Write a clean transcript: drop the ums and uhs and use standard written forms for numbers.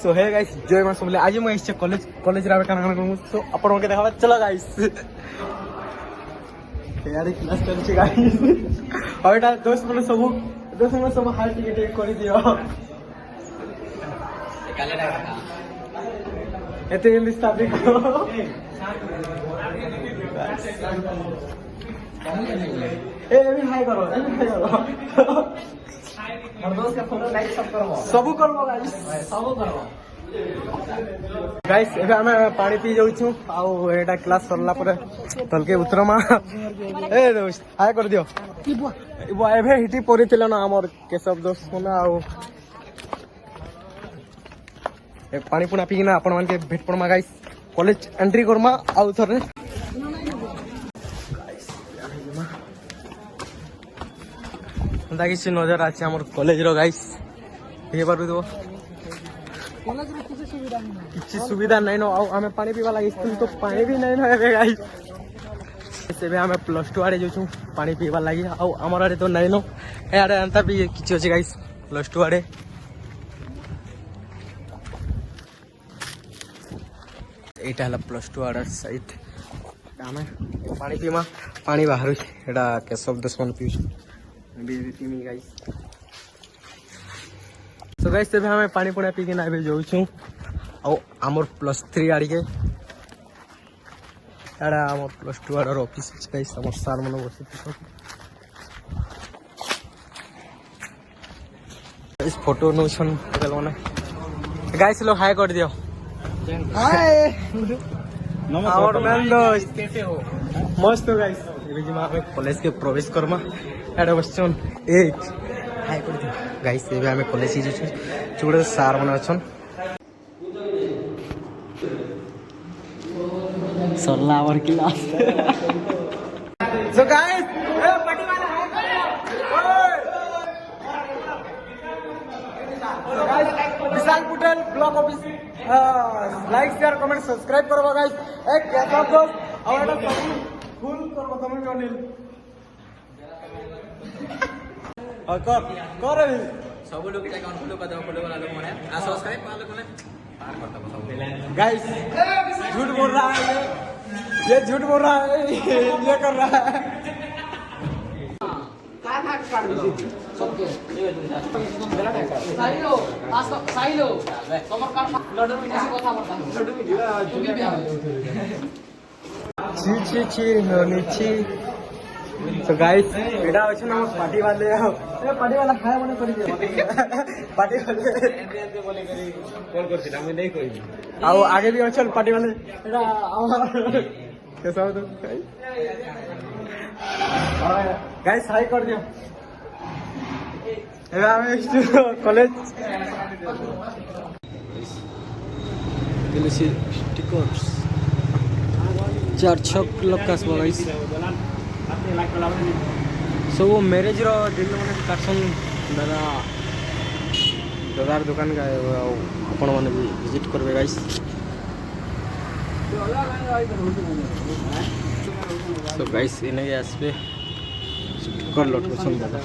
सो है गाइस जय मां समले आज मैं इच्छा कॉलेज रे काना काना करू तो अपन के देखाबा चलो गाइस यार क्लास चल छी गाइस और एटा दोस्त मन सब हाल टिकट कर दियो कालेटा एते जल्दी स्टार्ट करो ए अभी हाय करो और दोस्त का फोटो लाइक सब करबो सब करबो गाइस सब करबो गाइस एबे हमें पानी पी जाउ छु आ एटा क्लास सरला पर तलके उतरमा ए दोस्त हाय कर दियो इबो एबे हिटी परी थिला ना हमर केशव दोस्त कोना आ एक पानी पुना पी ना अपन मान के भेट परमा गाइस कॉलेज एंट्री करमा आ थरे अंदा किसी नजर आछे हमर कॉलेज रो गाइस ये बार दो कॉलेज रो किसी सुविधा नहीं नो हमें पानी पीवा लागी स्कूल तो पानी भी नहीं नो गाइस सेबे हमें +2 आड़े जोछु पानी पीवा लागी आ हमर आड़े तो नहीं नो ए आड़े अंता भी किछि अछि गाइस +2 आड़े एटा हला +2 आड़े साइड हमें पानी पीमा पानी बाहर एटा केशव दसमन पीउ गाइस तो गाइस से हमें पानी पुना पी के ना जाऊँ और आमर +3 आड़ के आम +2 आड़ ऑफिस गाइस आम सार मन बस फोटो नौछन मैंने गाइस लो हाय कर दियो हाय नमस्कार मैन दोस्त कैसे हो मस्त हो गाइस कॉलेज के प्रवेश करमा एटा क्वेश्चन एक हाय कर दियो गाइस एबे हमें कॉलेज जे चुड़े सार मन अछन सरला आवर क्लास सो गाइस ए पार्टी वाला हाय कर गाइस विशाल पटेल ब्लॉग ऑफिस लाइक शेयर कमेंट सब्सक्राइब करबो गाइस एक कैसा दोस्त और एटा फुल करबो कमेंट अनिल और कर अभी सब लोग जाके फॉलो कर दो फॉलो वाला लोग माने आ सब्सक्राइब वाला लोग ने पार करता सब गाइस झूठ बोल रहा है ये झूठ बोल रहा है ये कर रहा है का काट दो सबके साइलो कमर काट लड्डू में जैसे কথা বলতা लड्डू में छी छी छी नीची तो गाइस एडा अछि ना पार्टी वाले ए पार्टी वाला खाए मने करी दे पार्टी वाले एंट्री बोले करी कॉल करथिला मैं नहीं कहि आओ आगे भी अछल पार्टी वाले एडा कैसा हो तो गाइस हाई कर दियो एबे हम कॉलेज दिलसी स्टिकर्स 4-6 लोग का गाइस सो वो मैरिज रो डील माने करसन दादार दुकान का अपन माने भी विजिट करबे गाइस सो गाइस इने आसबे कर लट पसंद दादा